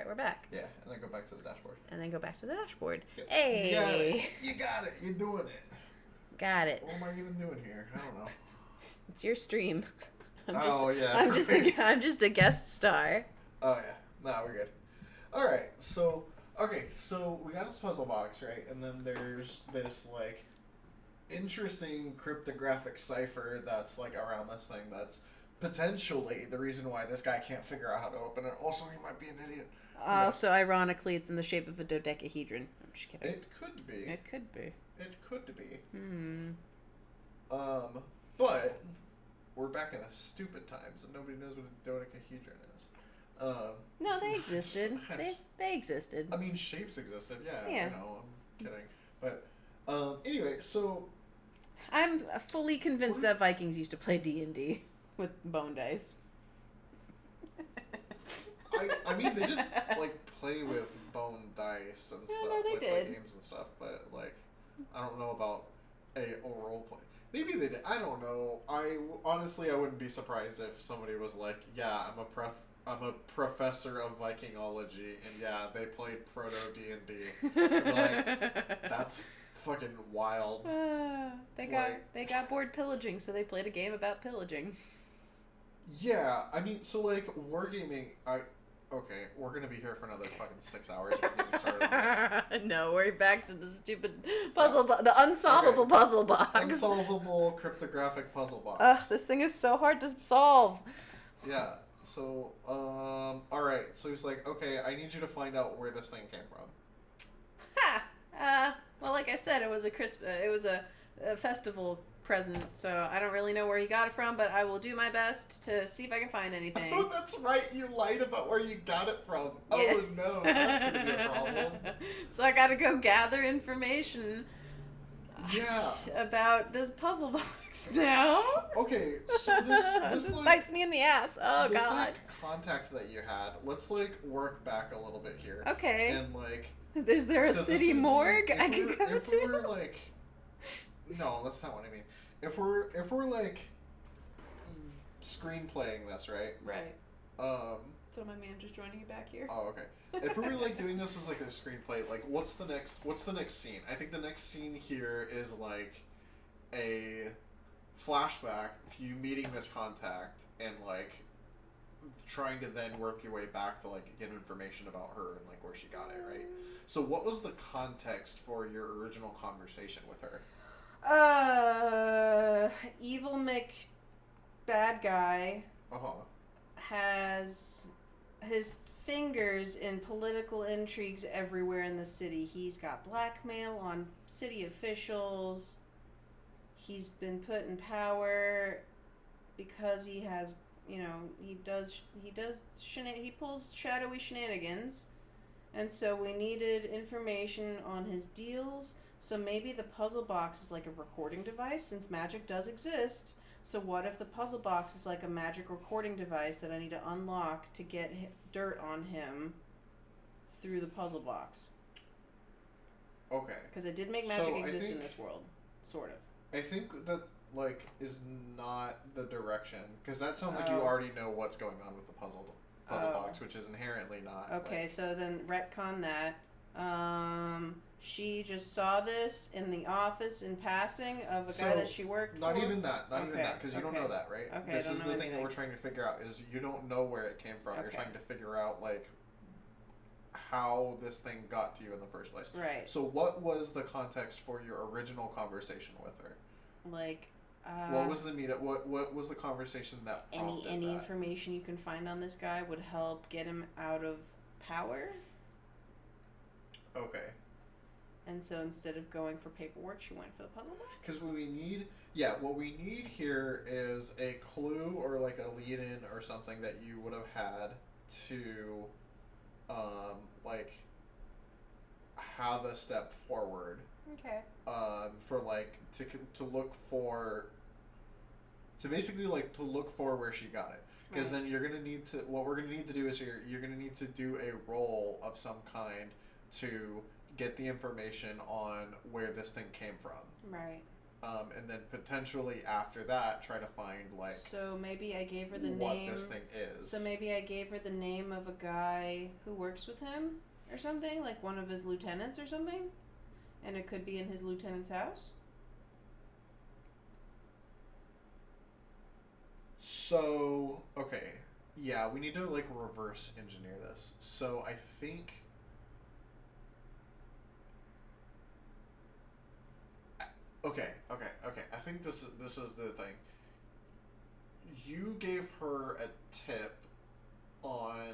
we're back. Yeah, and then go back to the dashboard. And then go back to the dashboard. Yep. Hey! You got it. You're doing it. Got it. What am I even doing here? I don't know. It's your stream. Yeah. I'm just a guest star. Oh, yeah. No, we're good. Alright, so we got this puzzle box, right? And then there's this, like, interesting cryptographic cipher that's, like, around this thing that's potentially the reason why this guy can't figure out how to open it. Also, he might be an idiot. So ironically, it's in the shape of a dodecahedron. I'm just kidding. It could be. It could be. It could be. Hmm. But we're back in the stupid times, and nobody knows what a dodecahedron is. No, they existed. they existed. I mean, shapes existed. Yeah. Yeah. I know. I'm kidding. But anyway, so I'm fully convinced that Vikings used to play D&D with bone dice. I mean, they did like play with bone dice and stuff. No, they like, did. Play games and stuff, but like, I don't know about a role play. Maybe they did. I don't know. Honestly, I wouldn't be surprised if somebody was like, "Yeah, I'm a professor of Vikingology, and yeah, they played proto D&D." Like, that's fucking wild. They got bored pillaging, so they played a game about pillaging. Yeah, I mean, so like wargaming. Okay, we're gonna be here for another fucking 6 hours. We need to start on this. No, we're back to the stupid puzzle the unsolvable puzzle box. Unsolvable cryptographic puzzle box. Ugh, this thing is so hard to solve. Yeah. So, all right. So he's like, okay, I need you to find out where this thing came from. Ha! Well, like I said, it was a festival present, so I don't really know where he got it from, but I will do my best to see if I can find anything. Oh, that's right. You lied about where you got it from. Yeah. Oh no, that's gonna be a problem. So I gotta go gather information. Yeah. About this puzzle box now. Okay, so this like, bites me in the ass. Oh this, god. like, contact that you had. Let's like work back a little bit here. Okay. And like, is there a city morgue I could go to? If we're like, no, that's not what I mean. If we're like screenplaying this, right? Right. So my manager's joining you back here. Oh, okay. If we were like doing this as like a screenplay, like what's the next scene? I think the next scene here is like a flashback to you meeting this contact and like trying to then work your way back to like get information about her and like where she got it, right? So what was the context for your original conversation with her? Evil Mick bad guy Uh-huh. has his fingers in political intrigues everywhere in the city. He's got blackmail on city officials. He's been put in power because he has, he pulls shadowy shenanigans. And so we needed information on his deals. So maybe the puzzle box is like a recording device, since magic does exist. So what if the puzzle box is like a magic recording device that I need to unlock to get dirt on him through the puzzle box? Okay. Because it did make magic exist in this world, sort of. I think that like is not the direction, because that sounds like you already know what's going on with the puzzle box, which is inherently not. Okay, like, so then retcon that. She just saw this in the office in passing of a guy that she worked for. Not even that, because you don't know that, right? Okay, this I don't is know the thing that anything. we're trying to figure out, is you don't know where it came from. Okay. You're trying to figure out like how this thing got to you in the first place. Right. So what was the context for your original conversation with her? Like, what was the meetup? What was the conversation that prompted any that? information you can find on this guy would help get him out of power. Okay. And so instead of going for paperwork, she went for the puzzle box? Because what we need here is a clue or like a lead-in or something that you would have had to, like, have a step forward. Okay. For like to look for, to basically like to look for where she got it. Because then you're gonna need to. What we're gonna need to do is you're gonna need to do a roll of some kind to get the information on where this thing came from. Right. and then potentially after that try to find like So maybe I gave her the what name. this thing is. So maybe I gave her the name of a guy who works with him or something, like one of his lieutenants or something, and it could be in his lieutenant's house. So okay, yeah, we need to like reverse engineer this. So I think. Okay. I think this is the thing. You gave her a tip on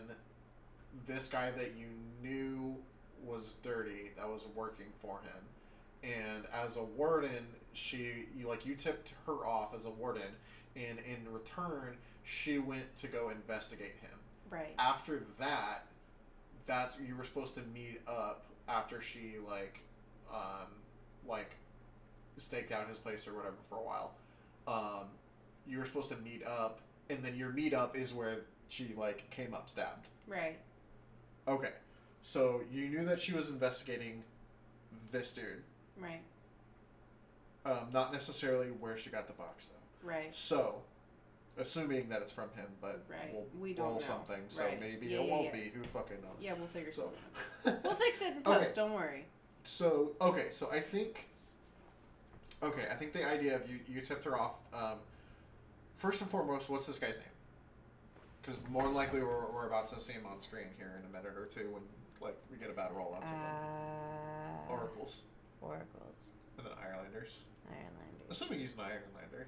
this guy that you knew was dirty that was working for him, and as a warden, you tipped her off as a warden, and in return, she went to go investigate him. Right. After that, that's you were supposed to meet up after she like staked out his place or whatever for a while. You were supposed to meet up, and then your meetup is where she like came up stabbed. Right. Okay, so you knew that she was investigating this dude. Right. Not necessarily where she got the box though. Right. So, assuming that it's from him, but Right. we'll We don't roll know. something. So Right. maybe Yeah, it yeah, won't yeah. be. Who fucking knows? Yeah, we'll figure So, something out. We'll fix it in Okay. post. Don't worry. So okay, so I think the idea of you tipped her off. First and foremost, what's this guy's name? Because more than likely we're about to see him on screen here in a minute or two when like we get a bad rollouts of them. Oracles Oracles. and then Irelanders. Irelanders. Assuming he's an Irelander.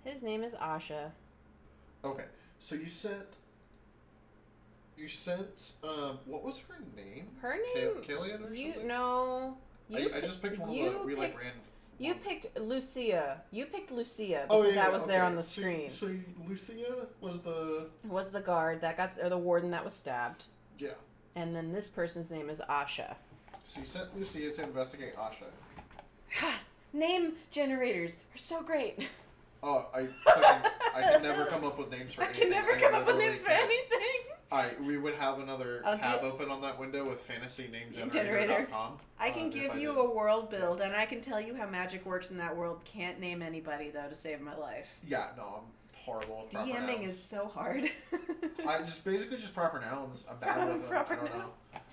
His name is Asha. Okay, so you sent. What was her name? Her name. Killian or something? No. I just picked one of the we like ran. You picked Lucia. You picked Lucia because Oh yeah, that was there okay. on the screen. So Lucia was the Was the guard that got, or the warden that was stabbed. yeah. And then this person's name is Asha. So you sent Lucia to investigate Asha. Ha! Name generators are so great. Oh, I can never come up with names for I anything. can never come up with literally names for can't. anything. We would have another I'll tab get- open on that window with fantasynamegenerator.com. Generator. I can if give I you did. a world build, and I can tell you how magic works in that world. Can't name anybody, though, to save my life. Yeah, no, I'm horrible with proper DMing nouns. is so hard. I just basically just proper nouns. I'm bad with them. Proper I don't nouns.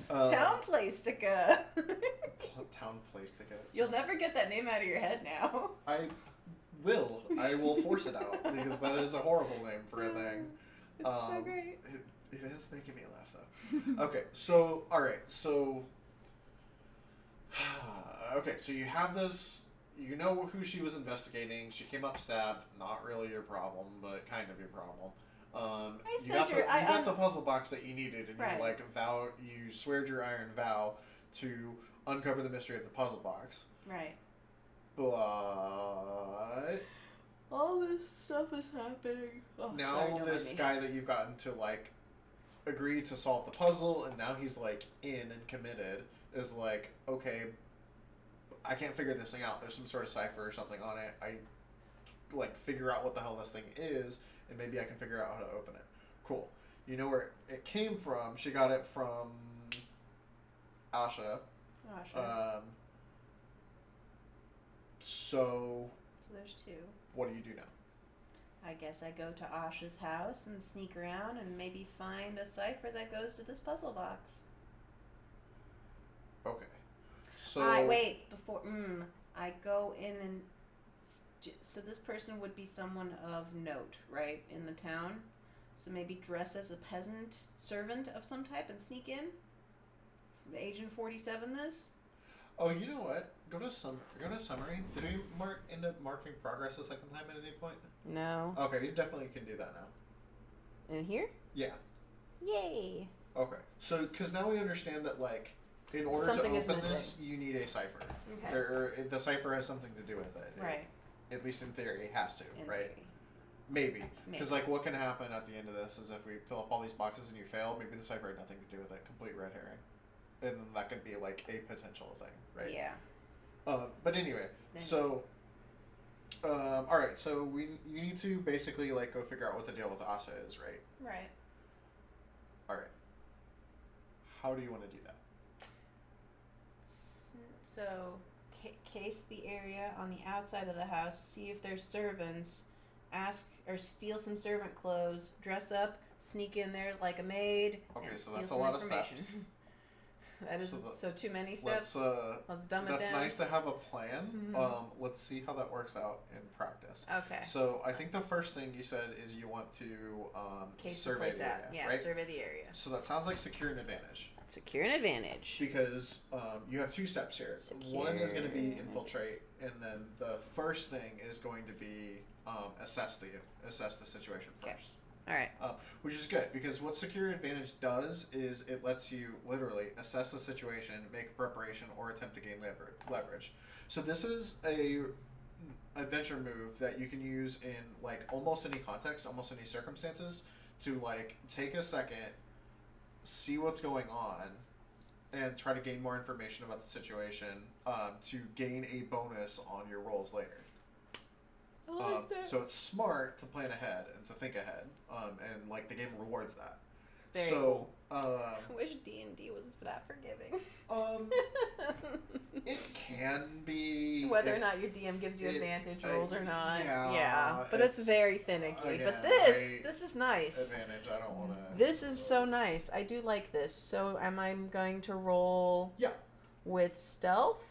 know. Town Playstica. Town place to go. You'll never get that name out of your head now. I will force it out because that is a horrible name for a thing. It's so great. It is making me laugh though. Okay, so alright, so okay, so you have this. You know who she was investigating. She came up stabbed. Not really your problem, but kind of your problem. You got the puzzle box that you needed, and Right. you sweared your iron vow to uncover the mystery of the puzzle box. Right. But All this stuff is happening. Oh, now sorry, don't this mind me. guy that you've gotten to like agree to solve the puzzle, and now he's like in and committed, is like, okay, I can't figure this thing out. There's some sort of cipher or something on it. I like figure out what the hell this thing is, and maybe I can figure out how to open it. Cool. You know where it came from? She got it from Asha. Oh, sure. So So there's two. what do you do now? I guess I go to Asha's house and sneak around and maybe find a cipher that goes to this puzzle box. Okay. So Wait, before I go in and so this person would be someone of note, right, in the town. So maybe dress as a peasant servant of some type and sneak in. Agent 47 this. Oh, you know what? Go to summary. Did we end up marking progress a second time at any point? No. Okay, you definitely can do that now. In here? Yeah. Yay. Okay. So, because now we understand that, like, in order Something to is open this, missing. you need a cipher. Okay. Or the cipher has something to do with it. Right. At least in theory, it has to, In right? theory. Maybe. Because, Maybe. like, what can happen at the end of this is if we fill up all these boxes and you fail, maybe the cipher had nothing to do with it. Complete red herring. And then that could be, like, a potential thing, right? Yeah. But anyway, so, alright, so you need to basically, like, go figure out what the deal with Asa is, right? Right. Alright. How do you want to do that? So case the area on the outside of the house, see if there's servants, ask or steal some servant clothes, dress up, sneak in there like a maid, Okay, and so steal that's a some lot of information. steps. That is So too many steps. Let's dumb it That's down. nice to have a plan. Mhm. Let's see how that works out in practice. Okay. So I think the first thing you said is you want to Case the survey place the area, out. Yeah, right? survey the area. So that sounds like secure an advantage. Secure an advantage. Because you have two steps here. One is going to be infiltrate, and then the first thing is going to be assess the situation first. Okay. All right. Which is good, because what secure advantage does is it lets you literally assess the situation, make a preparation, or attempt to gain leverage. So this is a adventure move that you can use in like almost any context, almost any circumstances, to like take a second, see what's going on, and try to gain more information about the situation to gain a bonus on your rolls later. I like that. So it's smart to plan ahead and to think ahead, and like the game rewards that. Very so, I wish D&D was that forgiving. It can be whether or not your DM gives you advantage rolls or not. Yeah, but it's very finicky. again, But this is nice. advantage. I don't want to. This is so nice. I do like this. So am I going to roll? Yeah. With stealth?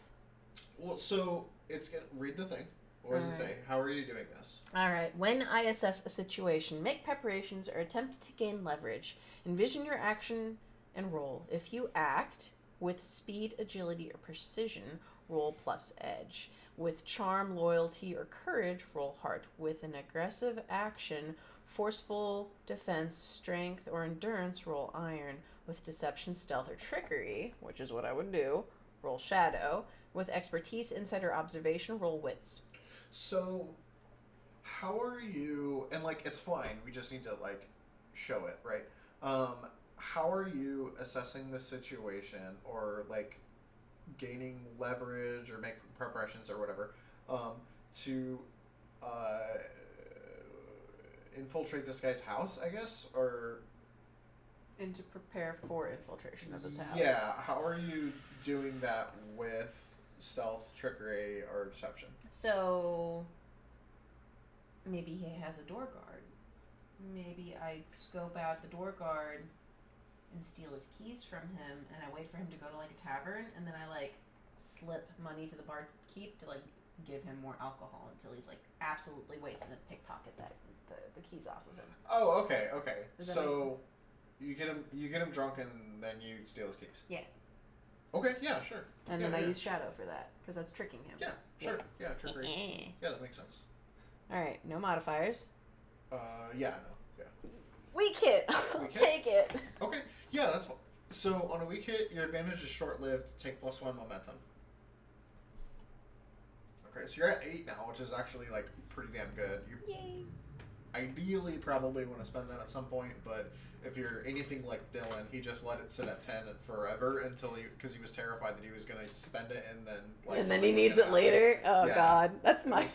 Well, so it's gonna read the thing. What does it say? How are you doing this? All right. When I assess a situation, make preparations or attempt to gain leverage. Envision your action and roll. If you act with speed, agility, or precision, roll plus edge. With charm, loyalty, or courage, roll heart. With an aggressive action, forceful defense, strength, or endurance, roll iron. With deception, stealth, or trickery, which is what I would do, roll shadow. With expertise, insight, or observation, roll wits. So, how are you? And like, it's fine. We just need to like show it, right? How are you assessing the situation, or like gaining leverage, or making preparations, or whatever, to infiltrate this guy's house? I guess, or And to prepare for infiltration of his house. yeah. How are you doing that with stealth, trickery, or deception? So maybe he has a door guard. Maybe I scope out the door guard and steal his keys from him, and I wait for him to go to like a tavern, and then I like slip money to the barkeep to like give him more alcohol until he's like absolutely wasted and pickpocket the keys off of him. Oh, okay. Does that So you get him drunk, and then you steal his keys. Yeah. Okay. Yeah. Sure. And Yeah, then I yeah. use shadow for that because that's tricking him. Yeah. Sure. Yeah. Trickery. Yeah, that makes sense. All right, no modifiers. Yeah. No. Yeah. Weak hit. I'll Weak hit? take it. Okay. Yeah, that's fine. So on a weak hit, your advantage is short-lived. Take +1 momentum. Okay, so you're at 8 now, which is actually like pretty damn good. You Yay. ideally probably want to spend that at some point, but if you're anything like Dylan, he just let it sit at 10 and forever because he was terrified that he was gonna spend it and then like. And then he something was needs gonna it later. happen. Oh Yeah. God, that's my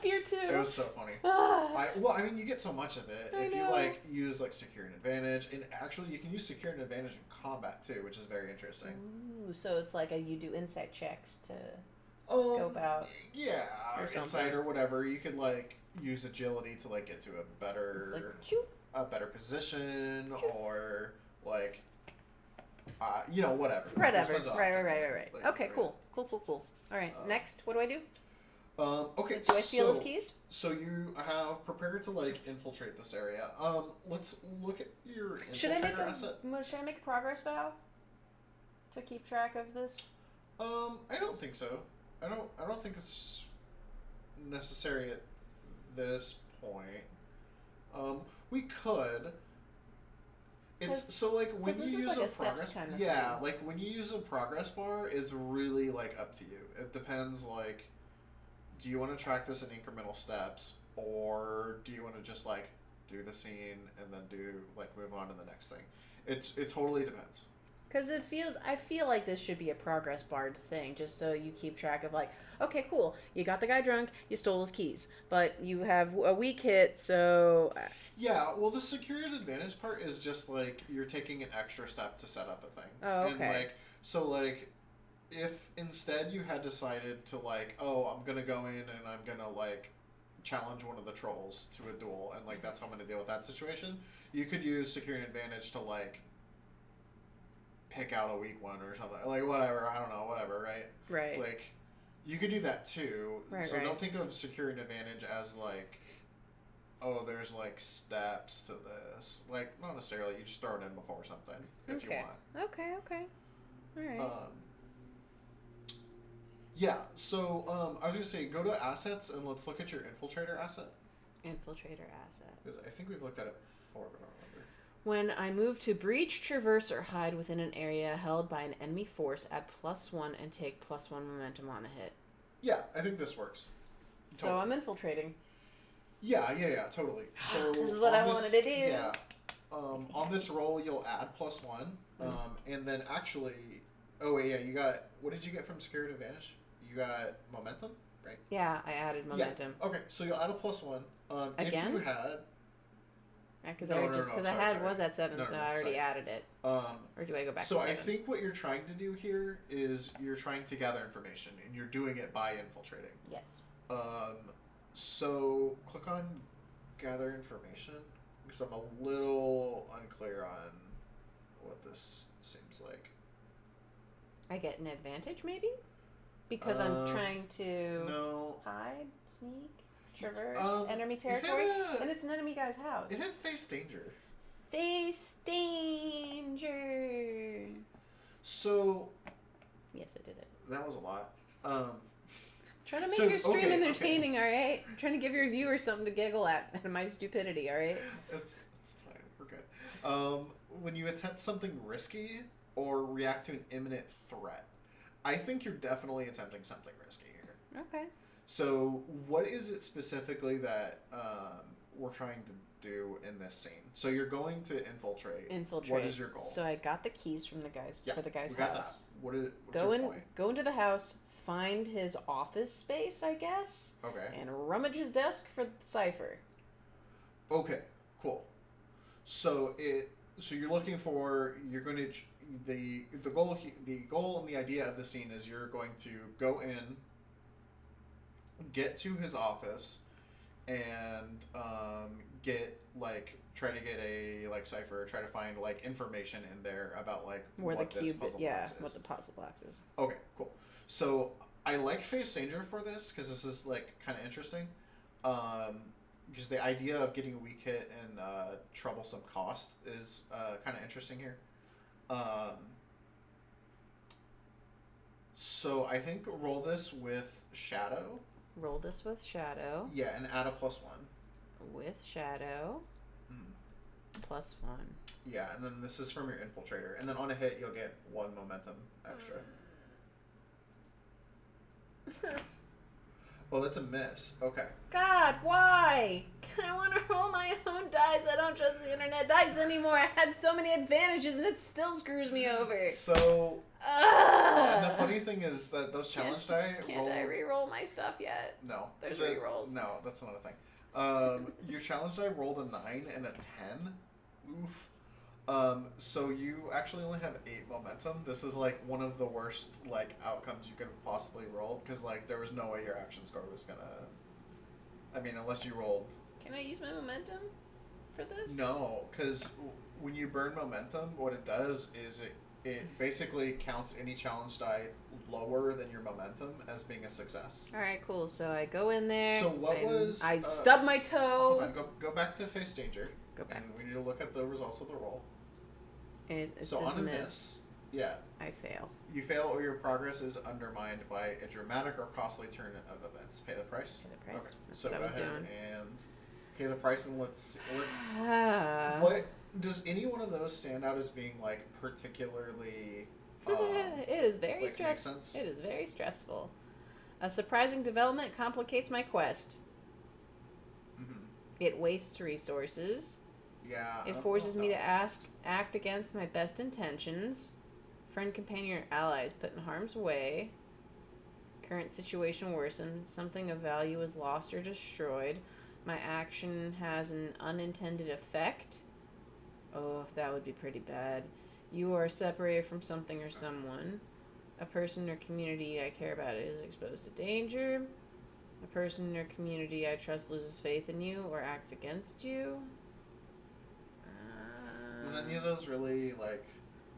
fear too. It was so funny. Ah. I mean, you get so much of it I if you know. like use like secure an advantage, and actually you can use secure an advantage in combat too, which is very interesting. Ooh, so it's like you do insight checks to scope out. Yeah, or insight something. or whatever. You could like use agility to like get to a It's better like choop. position, Sure. or like whatever. Whatever. There's tons of options. Right. Like, Okay, cool. All right, next, what do I do? Okay. So do I steal his keys? So you have prepared to like infiltrate this area. Let's look at your Should I infiltrator make a progress vow to keep track of this? I don't think so. I don't think it's necessary at this point. We could. It's so like when you this is use like a a steps progress, kind of yeah, thing. like when you use a progress bar is really like up to you. It depends. Like, do you want to track this in incremental steps, or do you want to just like do the scene and then move on to the next thing? It totally depends. Because I feel like this should be a progress barred thing, just so you keep track of like, okay, cool, you got the guy drunk, you stole his keys, but you have a weak hit, so. Yeah, well, the secured advantage part is just like you're taking an extra step to set up a thing. Oh, okay. And like, so like, if instead you had decided to like, oh, I'm gonna go in and I'm gonna like challenge one of the trolls to a duel, and like that's how I'm gonna deal with that situation, you could use securing advantage to like pick out a weak one or something, like whatever. I don't know, whatever, right? Right. Like you could do that too. Right, so right. don't think of securing advantage as like, oh, there's like steps to this. Like not necessarily. You just throw it in before something if you want. Okay. All right. Yeah, so I was gonna say go to assets and let's look at your infiltrator asset. Infiltrator asset. Because I think we've looked at it before, but I don't remember. When I move to breach, traverse, or hide within an area held by an enemy force, add +1 and take +1 momentum on a hit. Yeah, I think this works. So I'm infiltrating. Yeah, totally. So this is what I wanted to do. Yeah. On this roll, you'll add +1, and then actually, oh wait, yeah, you got. What did you get from secured advantage? You got momentum, right? Yeah, I added momentum. Yeah. Okay, so you'll add a +1. Again? If you had. Because I had was at 7, so I already added it. Or do I go back to 7? So I think what you're trying to do here is you're trying to gather information, and you're doing it by infiltrating. Yes. So click on gather information, because I'm a little unclear on what this seems like. I get an advantage, maybe? Because I'm trying to hide, sneak, traverse, enemy territory, and it's an enemy guy's house. It had face danger. Face danger. So. Yes, I did it. That was a lot. Trying to make your stream entertaining, alright? I'm trying to give your viewers something to giggle at my stupidity, alright? It's fine. We're good. When you attempt something risky or react to an imminent threat, I think you're definitely attempting something risky here. Okay. So what is it specifically that we're trying to do in this scene? So you're going to infiltrate. What is your goal? So I got the keys from the guy's for the guy's we got house. That. What's your point? Go into the house, find his office space, I guess. Okay. And rummage his desk for the cipher. Okay. Cool. So you're looking for the goal and the idea of the scene is you're going to go in, get to his office, and try to get a cipher, try to find information in there about where what the this cube puzzle box is. what the puzzle box is. Okay, cool. So I like face danger for this because this is kind of interesting. Because the idea of getting a weak hit and troublesome cost is kind of interesting here. So I think roll this with shadow. Roll this with shadow. Yeah, and add a +1. With shadow. +1. Yeah, and then this is from your infiltrator. And then on a hit, you'll get 1 momentum extra. Well, that's a miss. Okay. God, why? I want to roll my own dice. I don't trust the internet dice anymore. I had so many advantages and it still screws me over. So, and the funny thing is that those challenge die Can't I re-roll my stuff yet? No. There's re-rolls. No, that's not a thing. Your challenge die rolled a 9 and a 10. Oof. So you actually only have 8 momentum. This is one of the worst outcomes you could have possibly rolled because there was no way your action score was gonna. I mean, unless you rolled. Can I use my momentum for this? No, because when you burn momentum, what it does is it basically counts any challenge die lower than your momentum as being a success. All right, cool. So I go in there. So I stub my toe. Hold on, go back to face danger. Go back. And we need to look at the results of the roll. It so says on a miss. Yeah. I fail. You fail or your progress is undermined by a dramatic or costly turn of events. Pay the price. Pay the price. Okay. That's So what I go was ahead doing. and pay the price, and let's. What does any one of those stand out as being particularly? It is very makes stressful. sense? It is very stressful. A surprising development complicates my quest. Mm-hmm. It wastes resources. Yeah. It forces me to act against my best intentions. Friend, companion, or allies put in harm's way. Current situation worsens. Something of value is lost or destroyed. My action has an unintended effect. Oh, that would be pretty bad. You are separated from something or someone. A person or community I care about is exposed to danger. A person or community I trust loses faith in you or acts against you. Does any of those really, like...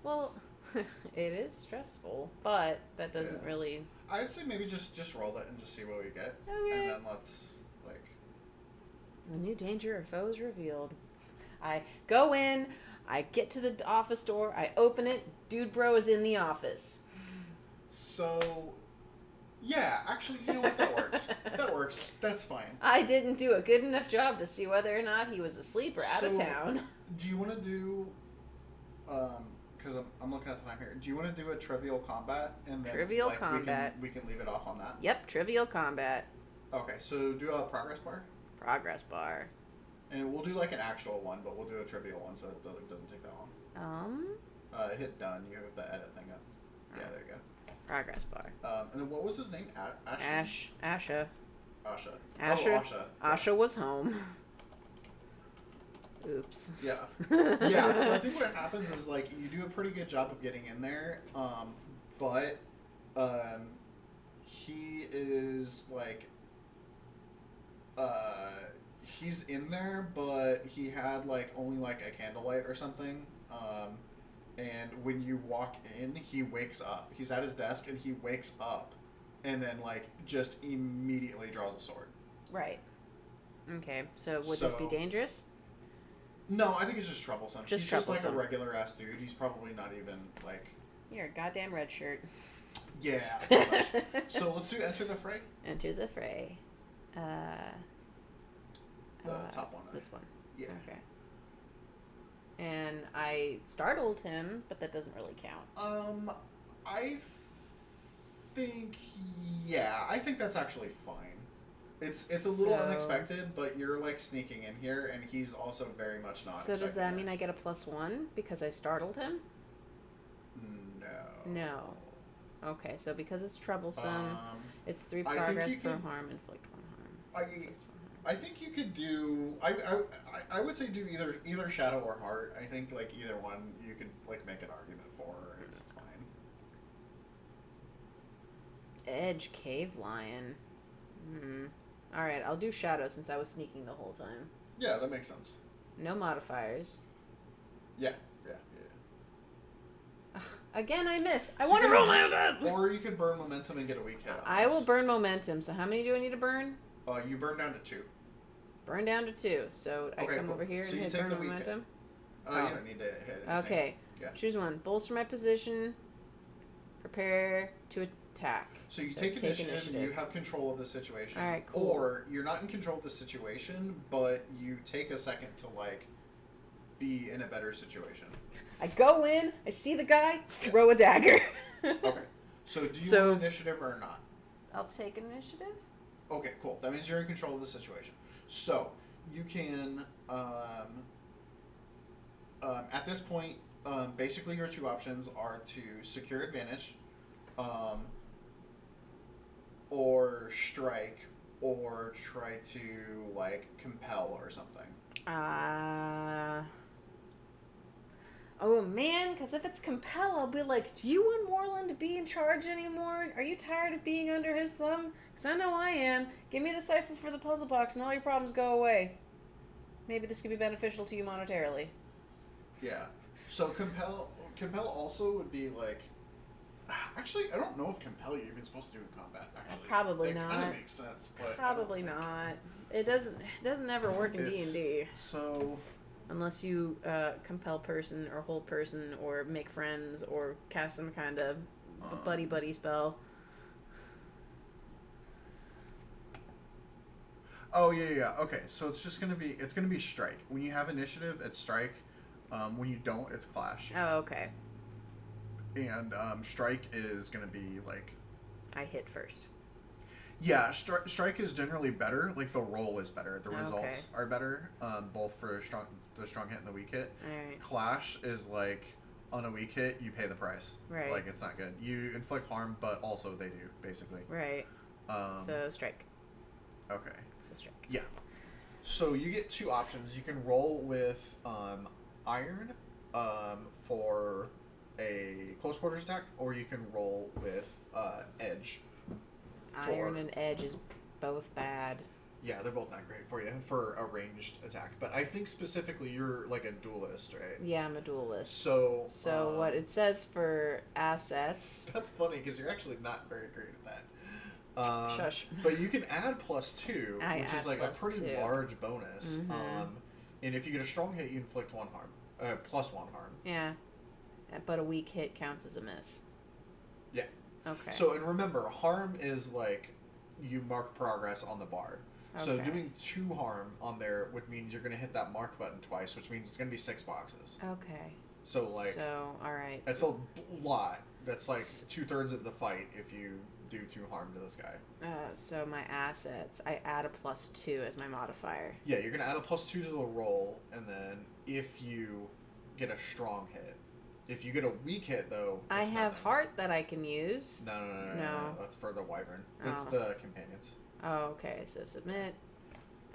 Well, it is stressful, but that doesn't really... I'd say maybe just roll it and just see what we get. Okay. And then let's, like... A new danger or foe is revealed. I go in, I get to the office door, I open it, dude bro is in the office. So... Yeah, actually, you know what? That works. That works. That's fine. I didn't do a good enough job to see whether or not he was asleep or out of town. Do you want to do... Because I'm looking at the time here. Do you want to do a trivial combat? And then, trivial combat. We can leave it off on that? Yep, trivial combat. Okay, so do a progress bar. Progress bar. And we'll do like an actual one, but we'll do a trivial one so it doesn't take that long. Hit done. You have the edit thing up. Yeah, there you go. Progress bar. And then what was his name? Asha. Asha. Asha. Oh, Asha. Asha was home. Oops. Yeah. Yeah, so I think what happens is, like, you do a pretty good job of getting in there, but he is, like, he's in there, but he had, like, only, like, a candlelight or something, and when you walk in, he wakes up. He's at his desk, and he wakes up, and then, like, just immediately draws a sword. Right. Okay, so would this be dangerous? No, I think it's just troublesome. Just He's troublesome. just like a regular ass dude. He's probably not even like... You're a goddamn red shirt. Yeah, pretty much. So let's do enter the fray. Enter the fray. The top one. This one. Yeah. Okay. And I startled him, but that doesn't really count. I think... Yeah, I think that's actually fine. It's a little unexpected, but you're, like, sneaking in here, and he's also very much not So does that mean I get a +1 because I startled him? No. No. Okay, so because it's troublesome, it's 3 progress per harm, inflict 1 harm. I think you could do... I would say do either Shadow or Heart. I think, like, either one you could, like, make an argument for. It's fine. Edge Cave Lion. Alright, I'll do Shadow since I was sneaking the whole time. Yeah, that makes sense. No modifiers. Yeah. Again, I miss. I want to roll my death! Or you could burn momentum and get a weak hit. I will burn momentum. So how many do I need to burn? You burn down to 2. Burn down to 2. So I come over here and hit burn momentum? You don't need to hit anything. Okay. Yeah. Choose one. Bolster my position. Prepare to attack. So you take initiative and you have control of the situation. Alright, cool. Or you're not in control of the situation, but you take a second to, like, be in a better situation. I go in, I see the guy, throw a dagger. Okay. So do you want initiative or not? I'll take initiative. Okay, cool. That means you're in control of the situation. So you can, at this point, basically your 2 options are to secure advantage, or strike, or try to, like, compel or something. Oh man, because if it's compel, I'll be like, do you want Moreland to be in charge anymore? Are you tired of being under his thumb? Because I know I am. Give me the cipher for the puzzle box and all your problems go away. Maybe this could be beneficial to you monetarily. Yeah. So compel also would be like... Actually, I don't know if compel you're even supposed to do in combat, actually. Probably not. It kind of makes sense, but... Probably not. It doesn't ever work in D&D. So... Unless you compel person or hold person or make friends or cast some kind of buddy spell. Oh yeah. Okay, so it's gonna be strike. When you have initiative, it's strike. When you don't, it's clash. Oh, okay. And strike is gonna be like... I hit first. Yeah, strike is generally better. Like, the roll is better. The results are better, both for the strong hit and the weak hit. Alright. Clash is like, on a weak hit, you pay the price. Right. Like, it's not good. You inflict harm, but also they do, basically. Right. So strike. Okay. So strike. Yeah. So you get 2 options. You can roll with iron for a close quarters attack, or you can roll with edge. Iron and edge is both bad. Yeah, they're both not great for you for a ranged attack. But I think specifically you're like a duelist, right? Yeah, I'm a duelist. So what it says for assets... That's funny, because you're actually not very great at that. Shush. But you can add +2, which is like a pretty 2. large bonus. Mm-hmm. And if you get a strong hit, you inflict 1 harm. +1 harm. Yeah. But a weak hit counts as a miss. Yeah. Okay. So, and remember, harm is like you mark progress on the bar. Okay. So doing 2 harm on there would mean you're going to hit that mark button twice, which means it's going to be 6 boxes. Okay. So, alright. That's a lot. That's like 2/3 of the fight if you do 2 harm to this guy. So my assets, I add a +2 as my modifier. Yeah, you're going to add a +2 to the roll, and then if you get a strong hit. If you get a weak hit, though, I have nothing. heart that I can use. No. That's for the wyvern. That's the companions. Oh, okay. So submit.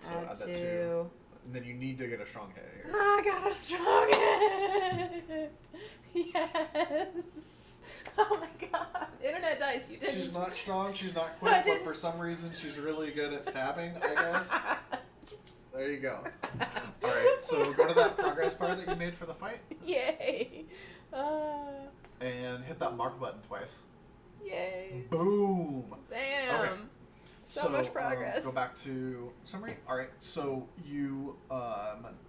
So add that 2. And then you need to get a strong hit here. I got a strong hit. Yes. Oh my god. Internet dice, you did. She's not strong. She's not quick, but for some reason she's really good at stabbing, I guess. There you go. All right. So go to that progress bar that you made for the fight. Yay. And hit that mark button twice. Yay. Boom. Damn. Okay. So much progress. Go back to summary. All right. So you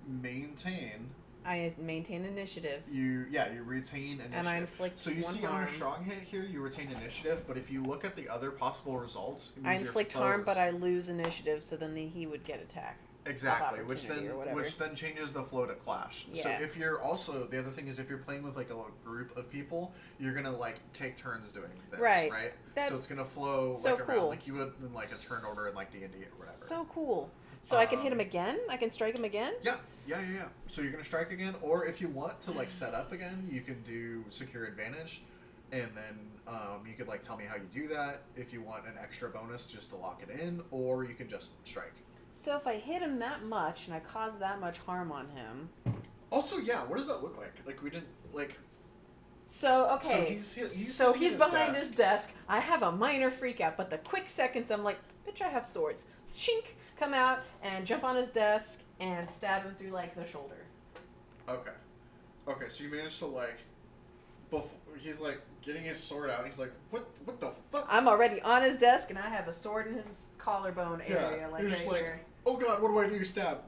maintain. I maintain initiative. You retain initiative. And I inflict So you 1 see harm. on a strong hit here, you retain initiative. But if you look at the other possible results, it I means inflict your harm, foes- but I lose initiative. So then he would get attack. Exactly, which opportunity then changes the flow to clash. Yeah. So if you're also the other thing is if you're playing with like a group of people, you're gonna like take turns doing this, right? So it's gonna flow so like around cool. like you would in like a turn order in like D&D or whatever. So cool. So I can hit him again? I can strike him again? Yeah. So you're gonna strike again, or if you want to like set up again, you can do secure advantage, and then you could like tell me how you do that if you want an extra bonus just to lock it in, or you can just strike. So if I hit him that much and I cause that much harm on him... Also, yeah, what does that look like? Like, we didn't, like... So, okay. So he's behind his desk. I have a minor freak out, but the quick seconds I'm like, bitch, I have swords. Shink! Come out and jump on his desk and stab him through, like, the shoulder. Okay. Okay, so you managed to, like... he's, like, getting his sword out, and he's like, what the fuck? I'm already on his desk, and I have a sword in his collarbone area, like, you're right just like, here. oh god, what do I do? Stab.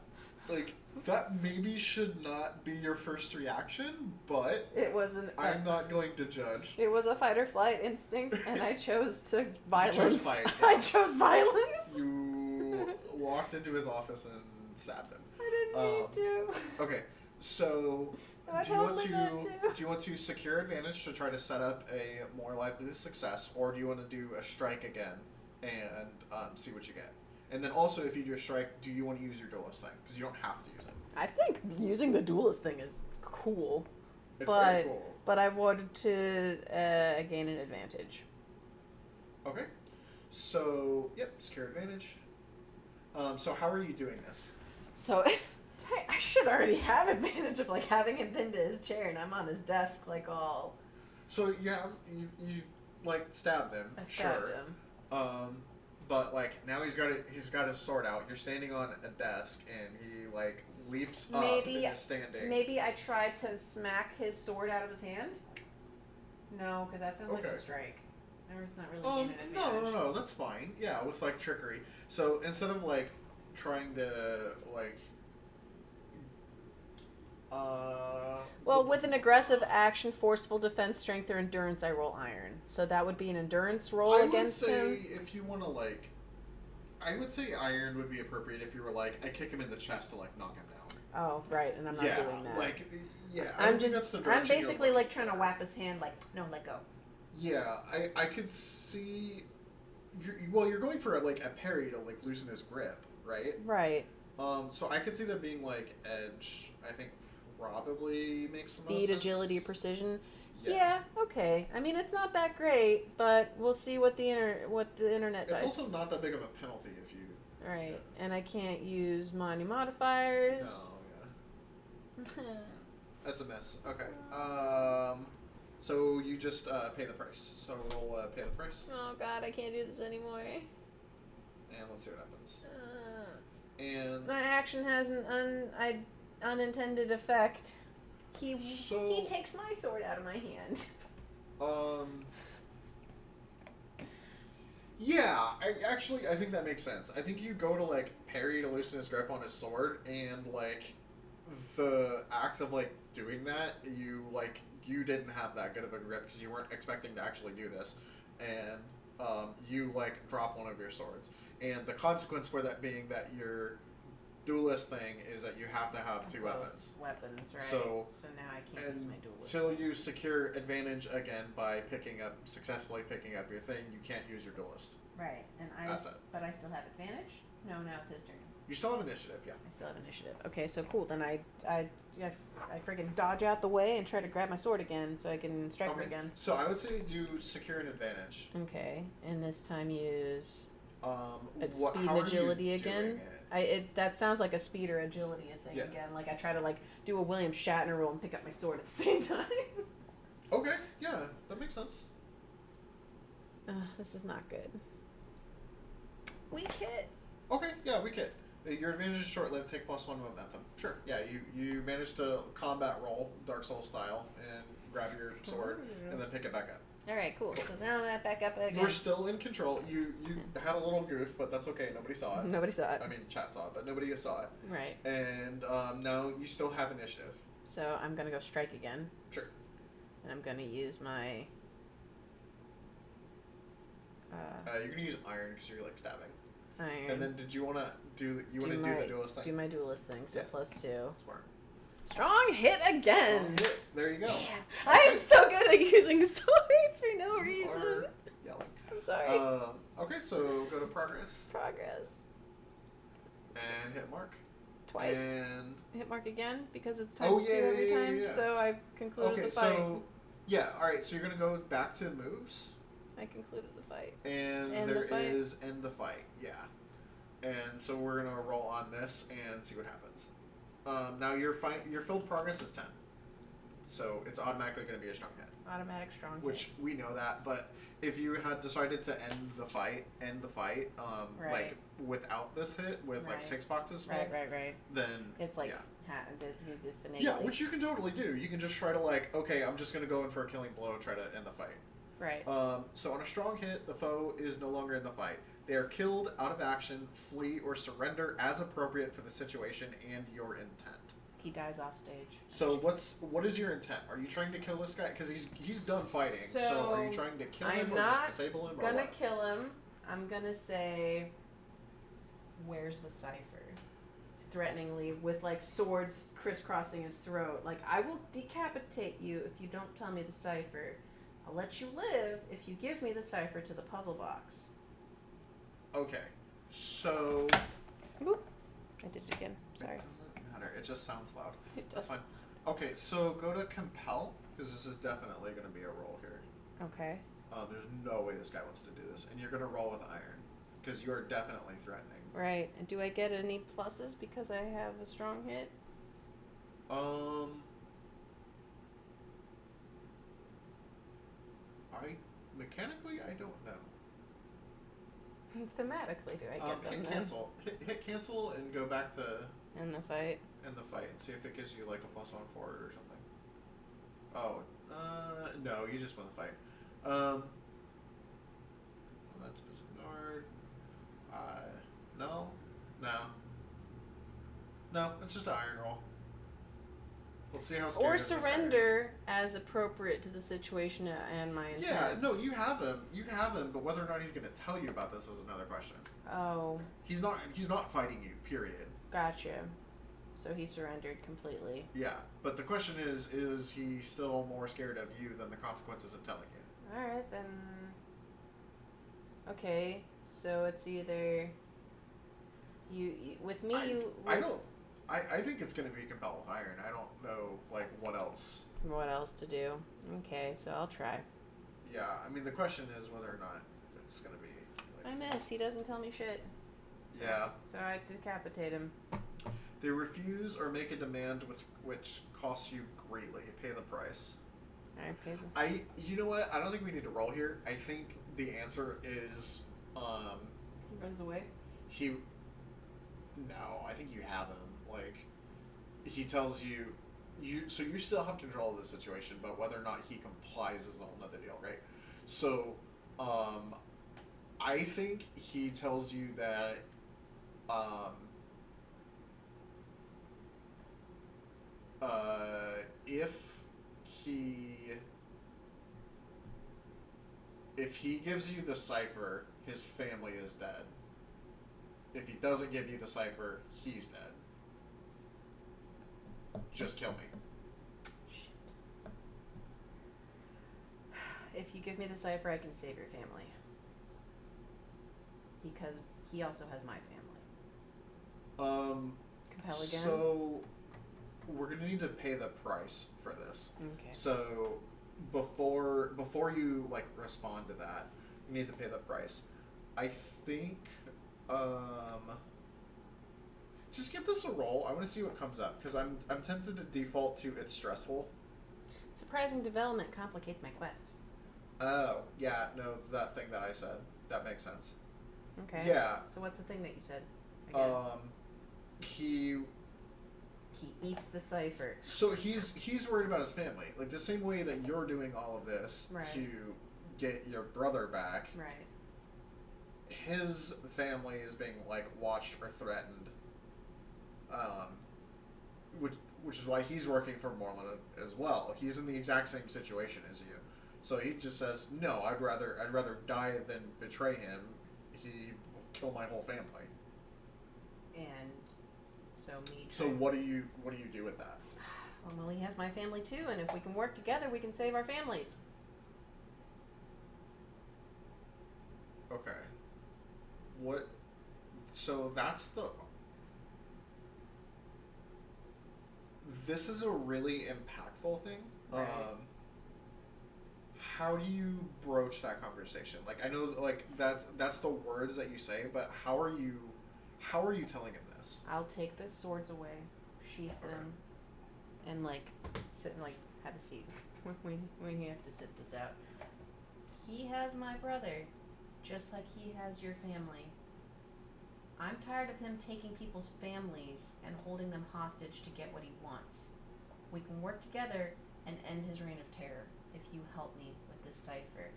Like, that maybe should not be your first reaction, but It was I'm not going to judge. It was a fight or flight instinct, and I chose to violence. You chose fight, yeah. I chose violence. You walked into his office and stabbed him. I didn't need to. Okay, so I do you want totally meant to. do you want to secure advantage to try to set up a more likely success, or do you want to do a strike again and see what you get? And then also, if you do a strike, do you want to use your duelist thing? Because you don't have to use it. I think using the duelist thing is cool. It's very cool. But I wanted to gain an advantage. Okay. So, yep, secure advantage. So how are you doing this? So if I should already have advantage of like having him pinned to his chair and I'm on his desk like all. So you like stabbed him. I stabbed him. But like now he's got his sword out. You're standing on a desk and he like leaps up and is standing. Maybe I tried to smack his sword out of his hand. No, because that sounds like a strike. It's not really an advantage. No, that's fine. Yeah, with like trickery. So instead of like trying to like well, with an aggressive action, forceful defense, strength, or endurance, I roll iron. So that would be an endurance roll against him. I would say if you want to like, I would say iron would be appropriate if you were like, I kick him in the chest to like knock him down. Oh, right, and I'm not doing that. Like, yeah, I'm basically like trying to whap his hand, like, no, let go. Yeah, I could see. You're going for like a parry to like loosen his grip, right? Right. So I could see there being like edge. I think probably makes the most speed, sense. agility, precision. Yeah. Okay. I mean, it's not that great, but we'll see what the internet does. It's also not that big of a penalty if you. Right, and I can't use my new modifiers. No, yeah. That's a miss. Okay. So you just pay the price. So we'll pay the price, Oh God, I can't do this anymore. and let's see what happens. And My action has an unintended effect. He takes my sword out of my hand. Yeah, I think that makes sense. I think you go to like parry to loosen his grip on his sword, and like the act of like doing that, you didn't have that good of a grip because you weren't expecting to actually do this, and you like drop one of your swords, and the consequence for that being that your duelist thing is that you have to have two weapons. Weapons, right? So now I can't use my duelist. Until you secure advantage again by successfully picking up your thing, you can't use your duelist. Right, and but I still have advantage. No, now it's his turn. You still have initiative, yeah. I still have initiative. Okay, so cool. Then I friggin' dodge out the way and try to grab my sword again so I can strike her again. So I would say do secure an advantage. Okay, and this time use speed and agility again. That sounds like a speed or agility thing again. Like I try to like do a William Shatner roll and pick up my sword at the same time. Okay, yeah, that makes sense. This is not good. Weak hit. Okay, yeah, weak hit. Your advantage is short-lived. Take +1 momentum. Sure. Yeah, you managed to combat roll Dark Souls style and grab your sword and then pick it back up. All right, cool. So now I'm back up again. You're still in control. You had a little goof, but that's okay. Nobody saw it. Nobody saw it. I mean, chat saw it, but nobody saw it. Right. And now you still have initiative. So I'm gonna go strike again. Sure. And I'm gonna use my. You're gonna use iron because you're like stabbing. Iron. And then did you wanna do the duelist thing? Do my duelist thing. So +2. Smart. Strong hit again. Strong hit. There you go. Yeah. I am so good at using swords for no reason. Yelling. I'm sorry. Okay, so go to progress. Progress. And hit mark. Twice. And hit mark again because it's times 2 every time. Yeah. So I concluded the fight. So yeah, all right. So you're gonna go back to moves. I concluded the fight. And end there the fight. is end the fight. Yeah. And so we're gonna roll on this and see what happens. Now your filled progress is 10, so it's automatically going to be a strong hit. Automatic strong hit. Which we know that, but if you had decided to end the fight, right. like without this hit, with like 6 boxes full, right, then it's like yeah, which you can totally do. You can just try to like, okay, I'm just going to go in for a killing blow, try to end the fight. Right. So on a strong hit, the foe is no longer in the fight. They are killed, out of action, flee, or surrender as appropriate for the situation and your intent. He dies off stage. So what is your intent? Are you trying to kill this guy? Because he's done fighting. So are you trying to kill him or just disable him? I'm gonna kill him. I'm gonna say, where's the cipher? Threateningly, with like swords crisscrossing his throat. Like, I will decapitate you if you don't tell me the cipher. I'll let you live if you give me the cipher to the puzzle box. Okay, so... Boop. I did it again. Sorry. It doesn't matter. It just sounds loud. It does. That's fine. Okay, so go to compel, because this is definitely going to be a roll here. Okay. There's no way this guy wants to do this. And you're going to roll with iron, because you're definitely threatening. Right. And do I get any pluses because I have a strong hit? Mechanically, I don't know. Thematically, do I get them? Hit cancel. Hit cancel and go back to in the fight. And see if it gives you like a +1 forward or something. Oh, no, you just won the fight. That's discard. No, it's just an iron roll. Let's see how scared or surrender as appropriate to the situation and my intent. Yeah, no, you have him, but whether or not he's going to tell you about this is another question. Oh. He's not fighting you, period. Gotcha. So he surrendered completely. Yeah, but the question is he still more scared of you than the consequences of telling you? Alright, then... Okay, so it's either... You with me, I think it's going to be compel with iron. I don't know, like, what else. What else to do. Okay, so I'll try. Yeah, I mean, the question is whether or not it's going to be... Like, I miss. He doesn't tell me shit. Yeah. So I decapitate him. They refuse or make a demand which costs you greatly. Pay the price. Alright, paper. You know what? I don't think we need to roll here. I think the answer is, He runs away. No, I think you have him. Like, he tells you, so you still have control of the situation, but whether or not he complies is a whole nother deal, right? So, I think he tells you that, if he gives you the cipher, his family is dead. If he doesn't give you the cipher, he's dead. Just kill me. Shit. If you give me the cipher, I can save your family. Because he also has my family. Compel again? So, we're gonna need to pay the price for this. Okay. So, before you, like, respond to that, you need to pay the price. I think, just give this a roll. I want to see what comes up, because I'm tempted to default to it's stressful. Surprising development complicates my quest. Oh, yeah, no, that thing that I said. That makes sense. Okay. Yeah. So what's the thing that you said? Again? He eats the cipher. So he's worried about his family. Like, the same way that you're doing all of this Right. to get your brother back. Right. His family is being, like, watched or threatened. Which is why he's working for Moreland as well. He's in the exact same situation as you. So he just says, "No, I'd rather die than betray him. He will kill my whole family." And so me. So what do you do with that? Well, he has my family too, and if we can work together, we can save our families. Okay. What? So that's the. This is a really impactful thing. Right. How do you broach that conversation? Like, I know, like, that's the words that you say, but how are you telling him this? I'll take the swords away, sheath Okay. them, and like sit and like have a seat. we have to sit this out. He has my brother, just like he has your family. I'm tired of him taking people's families and holding them hostage to get what he wants. We can work together and end his reign of terror if you help me with this cipher.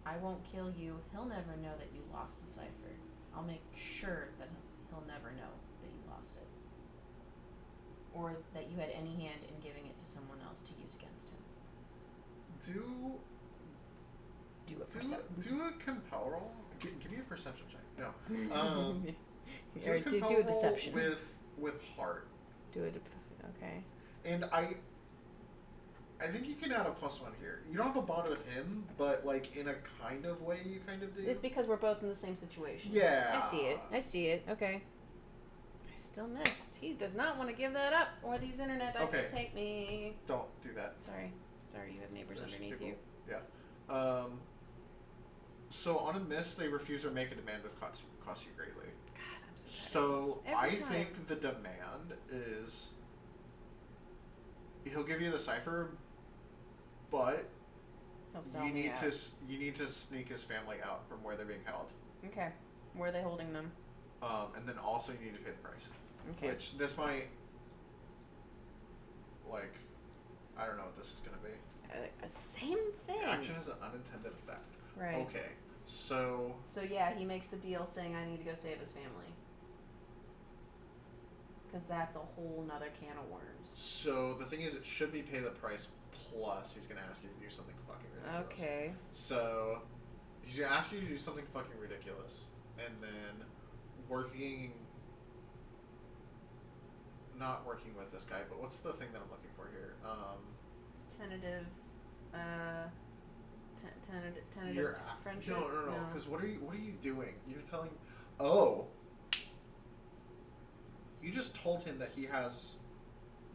I won't kill you. He'll never know that you lost the cipher. I'll make sure that he'll never know that you lost it. Or that you had any hand in giving it to someone else to use against him. Do Do a compel roll. Give me a perception check. No. Or do a deception. With heart. Okay. And I think you can add a +1 here. You don't have a bond with him, but, like, in a kind of way, you kind of do. It's because we're both in the same situation. Yeah. I see it. Okay. I still missed. He does not want to give that up, or these internet dicers hate me. Don't do that. Sorry, you have neighbors There's underneath people. you. Yeah. So on a miss, they refuse or make a demand that costs you greatly. God, I'm so tired So of this. I Every time. think the demand is he'll give you the cipher, but He'll sell you me need out. you need to sneak his family out from where they're being held. Okay. Where are they holding them? And then also you need to pay the price. Okay. Which this might, like, I don't know what this is gonna be. Same thing. Action is an unintended effect. Right. Okay. So So yeah, he makes the deal saying I need to go save his family. Because that's a whole nother can of worms. So the thing is, it should be pay the price plus he's gonna ask you to do something fucking ridiculous. Okay. So he's gonna ask you to do something fucking ridiculous, and then not working with this guy, but what's the thing that I'm looking for here? Tentative You're friendship. no. Because what are you doing? You're telling. Oh. You just told him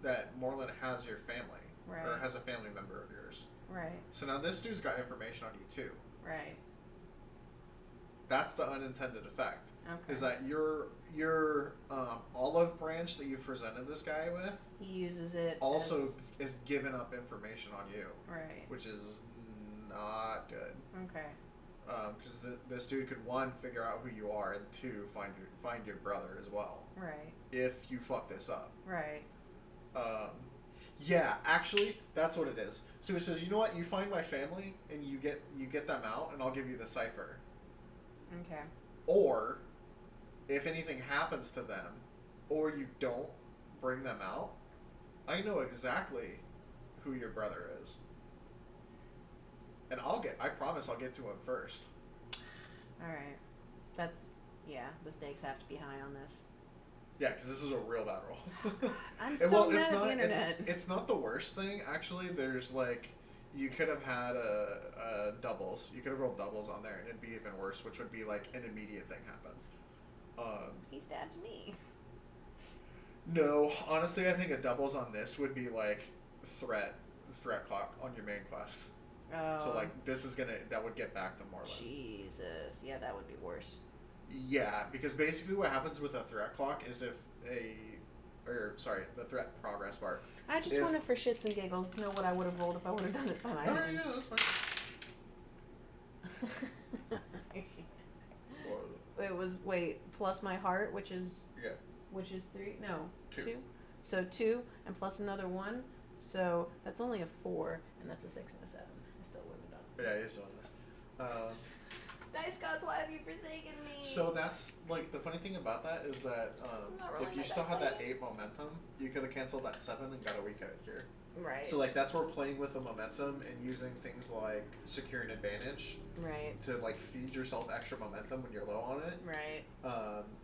that Moreland has your family, Right. or has a family member of yours. Right. So now this dude's got information on you too. Right. That's the unintended effect. Okay. Is that your olive branch that you presented this guy with He uses it also as... is giving up information on you, Right. which is not good. Okay. Because this dude could, one, figure out who you are, and two, find your brother as well. Right. If you fuck this up. Right. Yeah, actually, that's what it is. So he says, you know what? You find my family, and you get them out, and I'll give you the cipher. Okay. Or, if anything happens to them, or you don't bring them out, I know exactly who your brother is. And I promise I'll get to him first. Alright. The stakes have to be high on this. Yeah, because this is a real bad roll. I'm so mad at the internet. It's not the worst thing, actually. There's like, you could have had a doubles. You could have rolled doubles on there, and it'd be even worse, which would be like an immediate thing happens. He stabbed me. No, honestly, I think a doubles on this would be like threat clock on your main quest. Oh. So like that would get back to Moreland. Jesus, yeah, that would be worse. Yeah, because basically what happens with a threat clock is the threat progress bar. I just wanted for shits and giggles to know what I would have rolled if I would have done it by my hands. Yeah, that's fine. It was plus my heart, which is 3. No, 2. So 2 and plus another 1. So that's only a 4, and that's a 6 and a 7. I still wouldn't have done it. Yeah, you still have this. Dice gods, why have you forsaken me? So that's like the funny thing about that is that if you still had that 8 momentum, you could have canceled that 7 and got a weak out here. Right. So like that's where playing with the momentum and using things like secure an advantage. Right. To like feed yourself extra momentum when you're low on it. Right.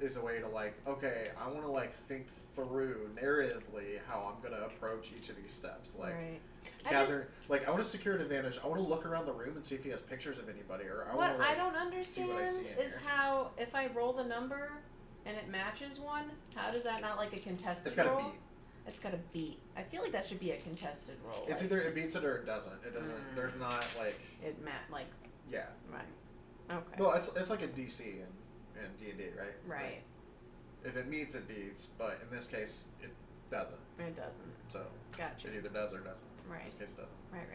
Is a way to like, okay, I want to like think through narratively how I'm gonna approach each of these steps. Like I want to secure an advantage. I want to look around the room and see if he has pictures of anybody, or what I don't understand is here. how if I roll the number and it matches one, how does that not like a contested It's got roll? to beat. It's got to beat. I feel like that should be a contested roll. It's either it beats it or it doesn't. It doesn't. There's not like yeah. Right. Okay. Well, it's like a DC in D&D, right? Right. Like, if it meets, it beats. But in this case, it doesn't. It doesn't. So gotcha. It either does or doesn't. Right. In this case, it doesn't. Right.